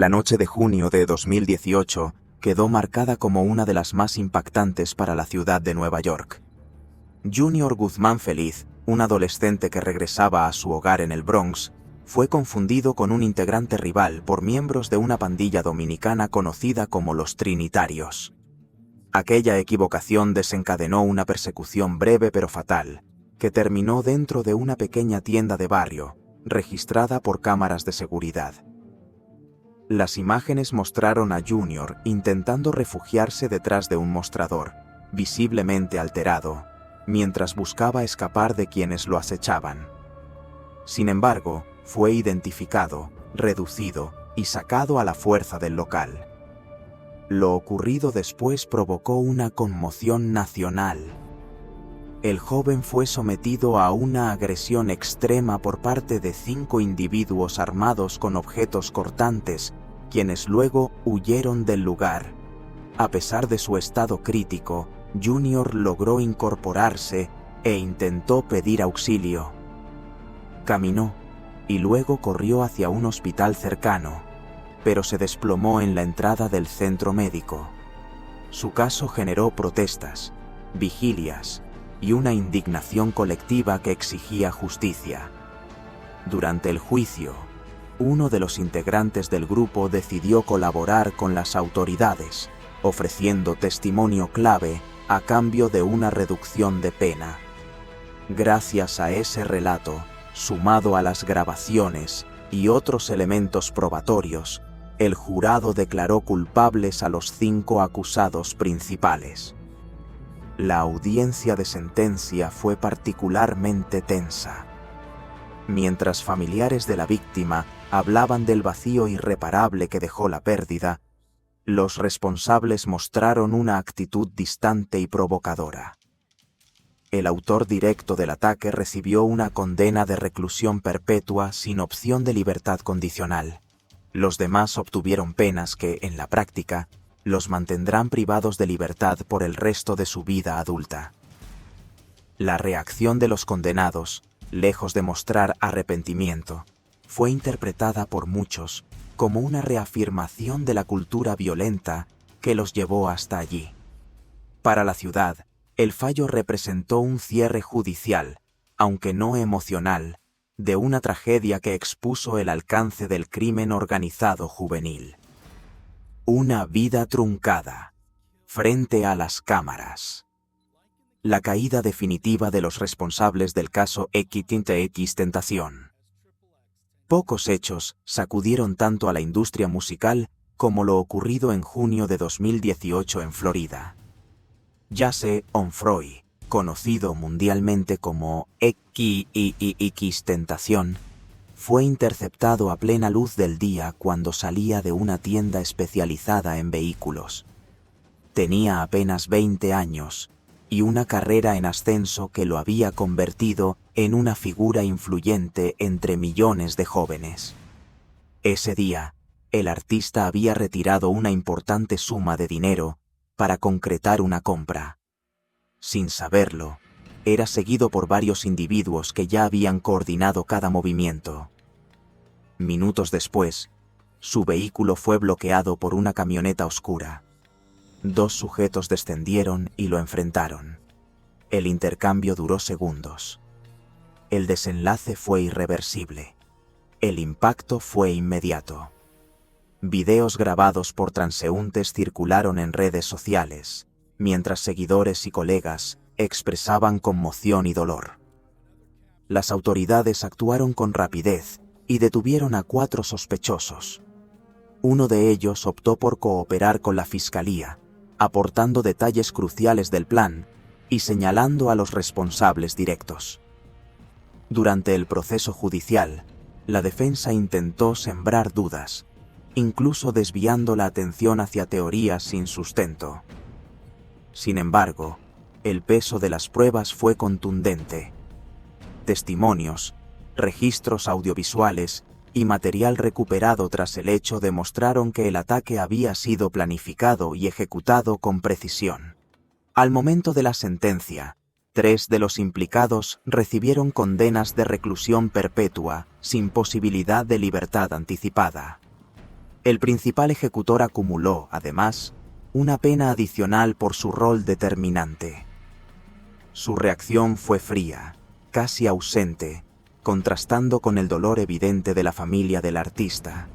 La noche de junio de 2018 quedó marcada como una de las más impactantes para la ciudad de Nueva York. Junior Guzmán Feliz, un adolescente que regresaba a su hogar en el Bronx, fue confundido con un integrante rival por miembros de una pandilla dominicana conocida como los Trinitarios. Aquella equivocación desencadenó una persecución breve pero fatal, que terminó dentro de una pequeña tienda de barrio, registrada por cámaras de seguridad. Las imágenes mostraron a Junior intentando refugiarse detrás de un mostrador, visiblemente alterado, mientras buscaba escapar de quienes lo acechaban. Sin embargo, fue identificado, reducido y sacado a la fuerza del local. Lo ocurrido después provocó una conmoción nacional. El joven fue sometido a una agresión extrema por parte de 5 individuos armados con objetos cortantes, quienes luego huyeron del lugar. A pesar de su estado crítico, Junior logró incorporarse e intentó pedir auxilio. Caminó y luego corrió hacia un hospital cercano, pero se desplomó en la entrada del centro médico. Su caso generó protestas, vigilias y una indignación colectiva que exigía justicia. Durante el juicio, uno de los integrantes del grupo decidió colaborar con las autoridades, ofreciendo testimonio clave a cambio de una reducción de pena. Gracias a ese relato, sumado a las grabaciones y otros elementos probatorios, el jurado declaró culpables a los 5 acusados principales. La audiencia de sentencia fue particularmente tensa. Mientras familiares de la víctima hablaban del vacío irreparable que dejó la pérdida, los responsables mostraron una actitud distante y provocadora. El autor directo del ataque recibió una condena de reclusión perpetua sin opción de libertad condicional. Los demás obtuvieron penas que, en la práctica, los mantendrán privados de libertad por el resto de su vida adulta. La reacción de los condenados, lejos de mostrar arrepentimiento, fue interpretada por muchos como una reafirmación de la cultura violenta que los llevó hasta allí. Para la ciudad, el fallo representó un cierre judicial, aunque no emocional, de una tragedia que expuso el alcance del crimen organizado juvenil. Una vida truncada, frente a las cámaras. La caída definitiva de los responsables del caso XXXTentacion. Pocos hechos sacudieron tanto a la industria musical como lo ocurrido en junio de 2018 en Florida. Jesse Onfroy, conocido mundialmente como XXXTentacion, fue interceptado a plena luz del día cuando salía de una tienda especializada en vehículos. Tenía apenas 20 años y una carrera en ascenso que lo había convertido en una figura influyente entre millones de jóvenes. Ese día, el artista había retirado una importante suma de dinero para concretar una compra. Sin saberlo, era seguido por varios individuos que ya habían coordinado cada movimiento. Minutos después, su vehículo fue bloqueado por una camioneta oscura. 2 sujetos descendieron y lo enfrentaron. El intercambio duró segundos. El desenlace fue irreversible. El impacto fue inmediato. Videos grabados por transeúntes circularon en redes sociales, mientras seguidores y colegas expresaban conmoción y dolor. Las autoridades actuaron con rapidez y detuvieron a 4 sospechosos. Uno de ellos optó por cooperar con la fiscalía, aportando detalles cruciales del plan y señalando a los responsables directos. Durante el proceso judicial, la defensa intentó sembrar dudas, incluso desviando la atención hacia teorías sin sustento. Sin embargo, el peso de las pruebas fue contundente. Testimonios, registros audiovisuales y material recuperado tras el hecho demostraron que el ataque había sido planificado y ejecutado con precisión. Al momento de la sentencia, 3 de los implicados recibieron condenas de reclusión perpetua sin posibilidad de libertad anticipada. El principal ejecutor acumuló, además, una pena adicional por su rol determinante. Su reacción fue fría, casi ausente, contrastando con el dolor evidente de la familia del artista.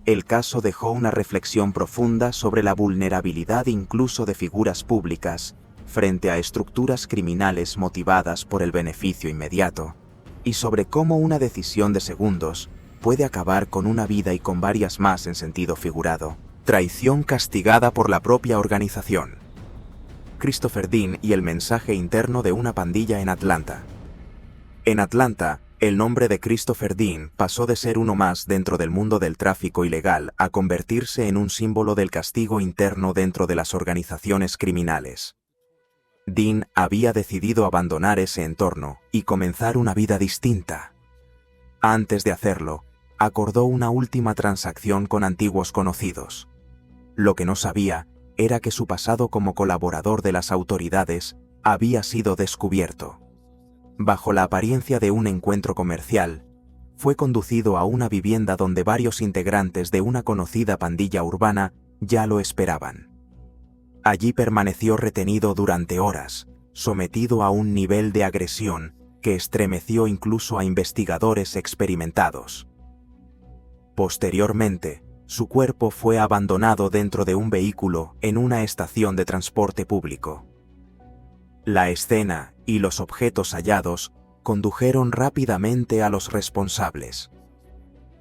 El caso dejó una reflexión profunda sobre la vulnerabilidad incluso de figuras públicas frente a estructuras criminales motivadas por el beneficio inmediato, y sobre cómo una decisión de segundos puede acabar con una vida y con varias más en sentido figurado. Traición castigada por la propia organización. Christopher Dean y el mensaje interno de una pandilla en Atlanta. En Atlanta, el nombre de Christopher Dean pasó de ser uno más dentro del mundo del tráfico ilegal a convertirse en un símbolo del castigo interno dentro de las organizaciones criminales. Dean había decidido abandonar ese entorno y comenzar una vida distinta. Antes de hacerlo, acordó una última transacción con antiguos conocidos. Lo que no sabía era que su pasado como colaborador de las autoridades había sido descubierto. Bajo la apariencia de un encuentro comercial, fue conducido a una vivienda donde varios integrantes de una conocida pandilla urbana ya lo esperaban. Allí permaneció retenido durante horas, sometido a un nivel de agresión que estremeció incluso a investigadores experimentados. Posteriormente, su cuerpo fue abandonado dentro de un vehículo en una estación de transporte público. La escena y los objetos hallados condujeron rápidamente a los responsables.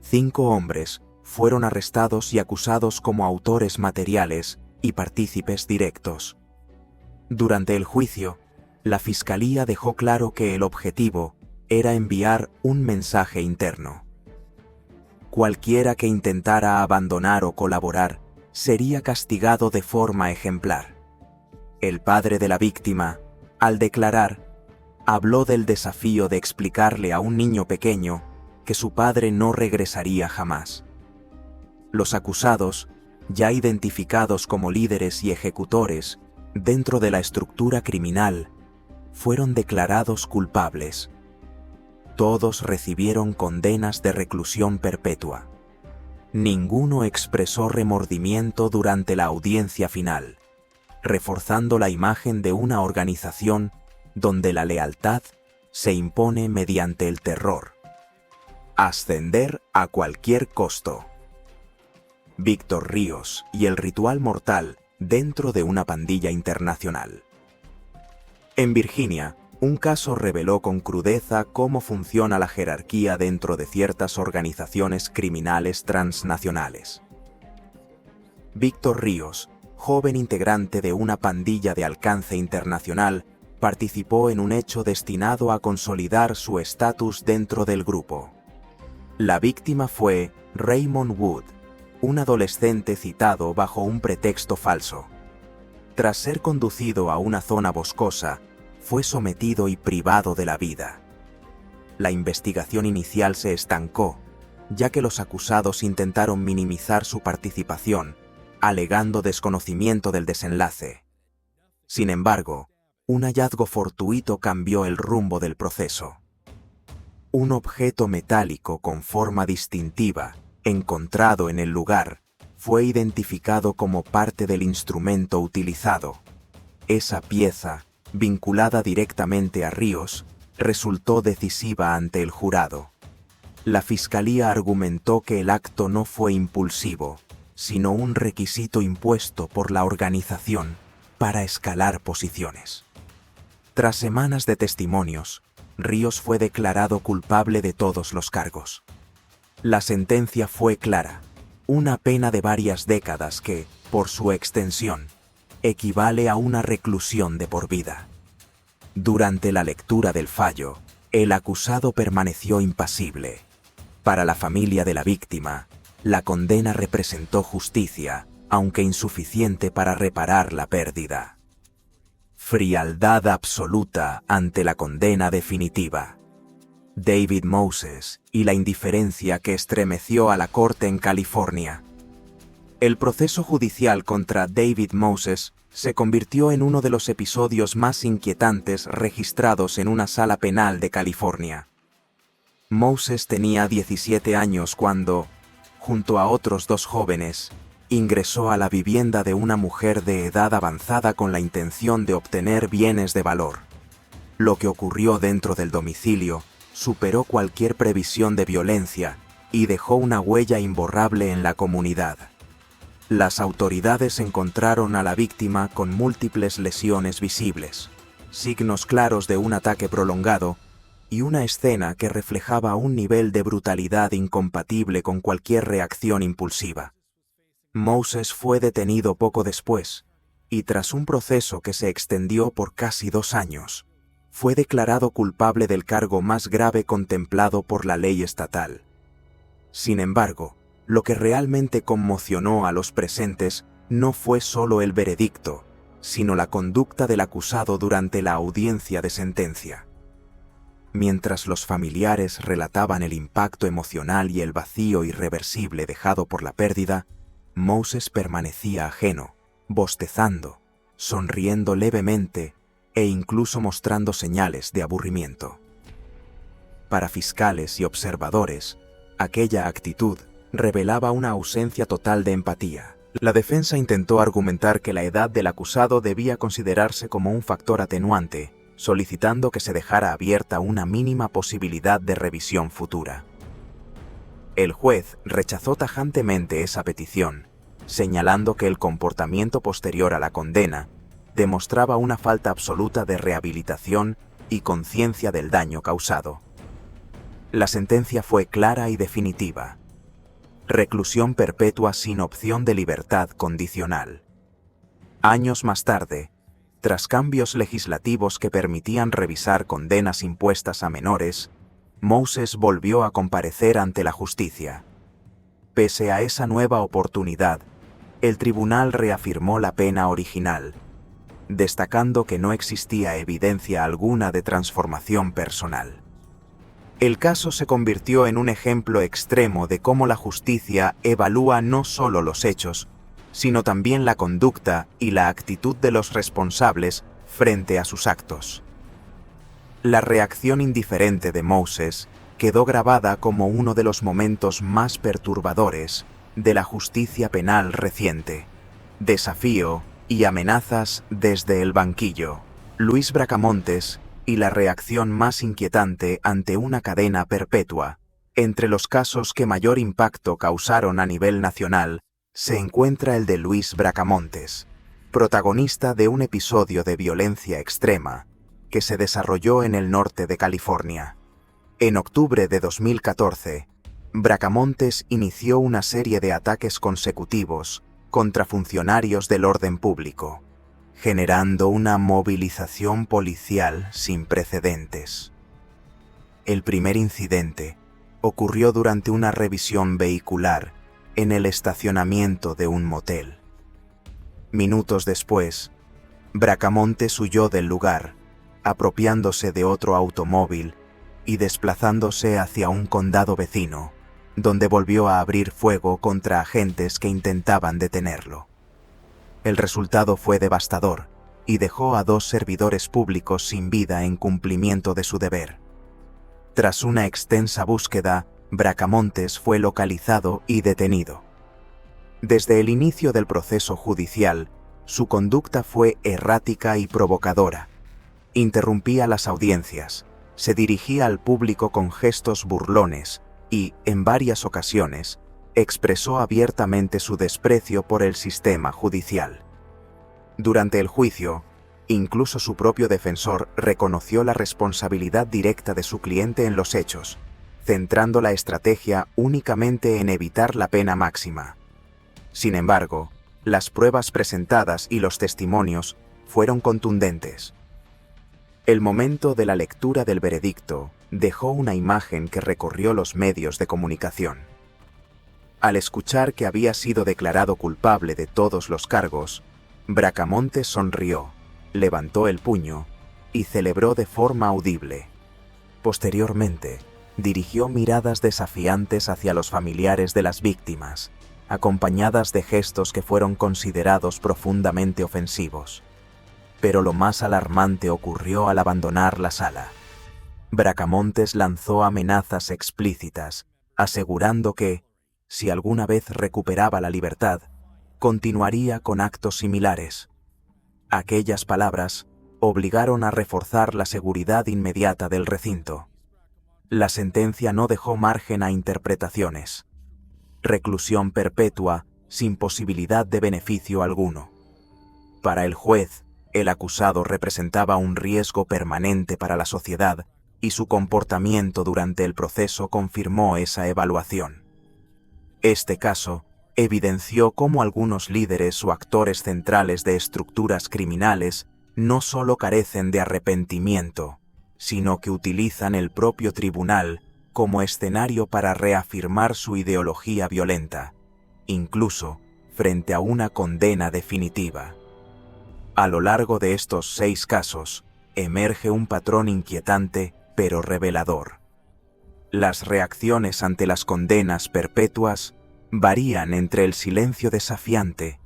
5 hombres fueron arrestados y acusados como autores materiales y partícipes directos. Durante el juicio, la fiscalía dejó claro que el objetivo era enviar un mensaje interno. Cualquiera que intentara abandonar o colaborar sería castigado de forma ejemplar. El padre de la víctima, al declarar, habló del desafío de explicarle a un niño pequeño que su padre no regresaría jamás. Los acusados, ya identificados como líderes y ejecutores dentro de la estructura criminal, fueron declarados culpables. Todos recibieron condenas de reclusión perpetua. Ninguno expresó remordimiento durante la audiencia final, reforzando la imagen de una organización donde la lealtad se impone mediante el terror. Ascender a cualquier costo. Víctor Ríos y el ritual mortal dentro de una pandilla internacional. En Virginia, un caso reveló con crudeza cómo funciona la jerarquía dentro de ciertas organizaciones criminales transnacionales. Víctor Ríos, joven integrante de una pandilla de alcance internacional, participó en un hecho destinado a consolidar su estatus dentro del grupo. La víctima fue Raymond Wood, un adolescente citado bajo un pretexto falso. Tras ser conducido a una zona boscosa, fue sometido y privado de la vida. La investigación inicial se estancó, ya que los acusados intentaron minimizar su participación, alegando desconocimiento del desenlace. Sin embargo, un hallazgo fortuito cambió el rumbo del proceso. Un objeto metálico con forma distintiva, encontrado en el lugar, fue identificado como parte del instrumento utilizado. Esa pieza, vinculada directamente a Ríos, resultó decisiva ante el jurado. La fiscalía argumentó que el acto no fue impulsivo, sino un requisito impuesto por la organización para escalar posiciones. Tras semanas de testimonios, Ríos fue declarado culpable de todos los cargos. La sentencia fue clara, una pena de varias décadas que, por su extensión, equivale a una reclusión de por vida. Durante la lectura del fallo, el acusado permaneció impasible. Para la familia de la víctima, la condena representó justicia, aunque insuficiente para reparar la pérdida. Frialdad absoluta ante la condena definitiva. David Moses y la indiferencia que estremeció a la corte en California. El proceso judicial contra David Moses se convirtió en uno de los episodios más inquietantes registrados en una sala penal de California. Moses tenía 17 años cuando, junto a otros 2 jóvenes, ingresó a la vivienda de una mujer de edad avanzada con la intención de obtener bienes de valor. Lo que ocurrió dentro del domicilio superó cualquier previsión de violencia y dejó una huella imborrable en la comunidad. Las autoridades encontraron a la víctima con múltiples lesiones visibles, signos claros de un ataque prolongado y una escena que reflejaba un nivel de brutalidad incompatible con cualquier reacción impulsiva. Moses fue detenido poco después, y tras un proceso que se extendió por casi 2 años, fue declarado culpable del cargo más grave contemplado por la ley estatal. Sin embargo, lo que realmente conmocionó a los presentes no fue solo el veredicto, sino la conducta del acusado durante la audiencia de sentencia. Mientras los familiares relataban el impacto emocional y el vacío irreversible dejado por la pérdida, Moses permanecía ajeno, bostezando, sonriendo levemente e incluso mostrando señales de aburrimiento. Para fiscales y observadores, aquella actitud revelaba una ausencia total de empatía. La defensa intentó argumentar que la edad del acusado debía considerarse como un factor atenuante, solicitando que se dejara abierta una mínima posibilidad de revisión futura. El juez rechazó tajantemente esa petición, señalando que el comportamiento posterior a la condena demostraba una falta absoluta de rehabilitación y conciencia del daño causado. La sentencia fue clara y definitiva: reclusión perpetua sin opción de libertad condicional. Años más tarde, tras cambios legislativos que permitían revisar condenas impuestas a menores, Moses volvió a comparecer ante la justicia. Pese a esa nueva oportunidad, el tribunal reafirmó la pena original, destacando que no existía evidencia alguna de transformación personal. El caso se convirtió en un ejemplo extremo de cómo la justicia evalúa no solo los hechos, sino también la conducta y la actitud de los responsables frente a sus actos. La reacción indiferente de Moses quedó grabada como uno de los momentos más perturbadores de la justicia penal reciente. Desafío y amenazas desde el banquillo. Luis Bracamontes y la reacción más inquietante ante una cadena perpetua. Entre los casos que mayor impacto causaron a nivel nacional, se encuentra el de Luis Bracamontes, protagonista de un episodio de violencia extrema que se desarrolló en el norte de California. En octubre de 2014, Bracamontes inició una serie de ataques consecutivos contra funcionarios del orden público, generando una movilización policial sin precedentes. El primer incidente ocurrió durante una revisión vehicular en el estacionamiento de un motel. Minutos después, Bracamontes huyó del lugar, apropiándose de otro automóvil y desplazándose hacia un condado vecino, donde volvió a abrir fuego contra agentes que intentaban detenerlo. El resultado fue devastador y dejó a 2 servidores públicos sin vida en cumplimiento de su deber. Tras una extensa búsqueda, Bracamontes fue localizado y detenido. Desde el inicio del proceso judicial, su conducta fue errática y provocadora. Interrumpía las audiencias, se dirigía al público con gestos burlones y, en varias ocasiones, expresó abiertamente su desprecio por el sistema judicial. Durante el juicio, incluso su propio defensor reconoció la responsabilidad directa de su cliente en los hechos, centrando la estrategia únicamente en evitar la pena máxima. Sin embargo, las pruebas presentadas y los testimonios fueron contundentes. El momento de la lectura del veredicto dejó una imagen que recorrió los medios de comunicación. Al escuchar que había sido declarado culpable de todos los cargos, Bracamontes sonrió, levantó el puño y celebró de forma audible. Posteriormente, dirigió miradas desafiantes hacia los familiares de las víctimas, acompañadas de gestos que fueron considerados profundamente ofensivos. Pero lo más alarmante ocurrió al abandonar la sala. Bracamontes lanzó amenazas explícitas, asegurando que, si alguna vez recuperaba la libertad, continuaría con actos similares. Aquellas palabras obligaron a reforzar la seguridad inmediata del recinto. La sentencia no dejó margen a interpretaciones. Reclusión perpetua sin posibilidad de beneficio alguno. Para el juez, el acusado representaba un riesgo permanente para la sociedad y su comportamiento durante el proceso confirmó esa evaluación. Este caso evidenció cómo algunos líderes o actores centrales de estructuras criminales no solo carecen de arrepentimiento, sino que utilizan el propio tribunal como escenario para reafirmar su ideología violenta, incluso frente a una condena definitiva. A lo largo de estos 6 casos, emerge un patrón inquietante pero revelador. Las reacciones ante las condenas perpetuas varían entre el silencio desafiante,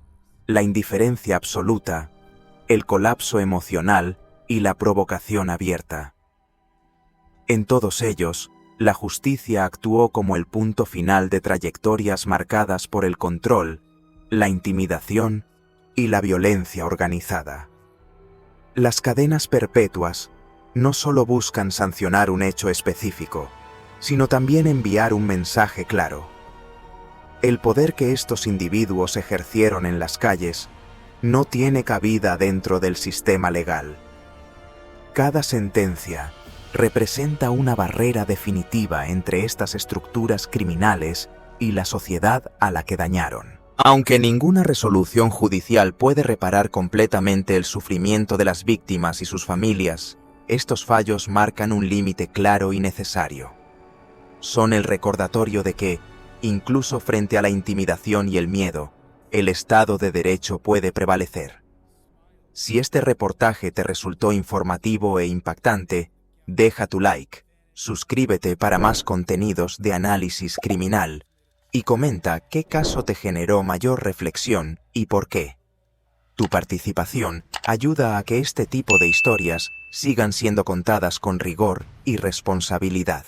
la indiferencia absoluta, el colapso emocional y la provocación abierta. En todos ellos, la justicia actuó como el punto final de trayectorias marcadas por el control, la intimidación y la violencia organizada. Las cadenas perpetuas no solo buscan sancionar un hecho específico, sino también enviar un mensaje claro. El poder que estos individuos ejercieron en las calles no tiene cabida dentro del sistema legal. Cada sentencia representa una barrera definitiva entre estas estructuras criminales y la sociedad a la que dañaron. Aunque ninguna resolución judicial puede reparar completamente el sufrimiento de las víctimas y sus familias, estos fallos marcan un límite claro y necesario. Son el recordatorio de que, incluso frente a la intimidación y el miedo, el Estado de Derecho puede prevalecer. Si este reportaje te resultó informativo e impactante, deja tu like, suscríbete para más contenidos de análisis criminal y comenta qué caso te generó mayor reflexión y por qué. Tu participación ayuda a que este tipo de historias sigan siendo contadas con rigor y responsabilidad.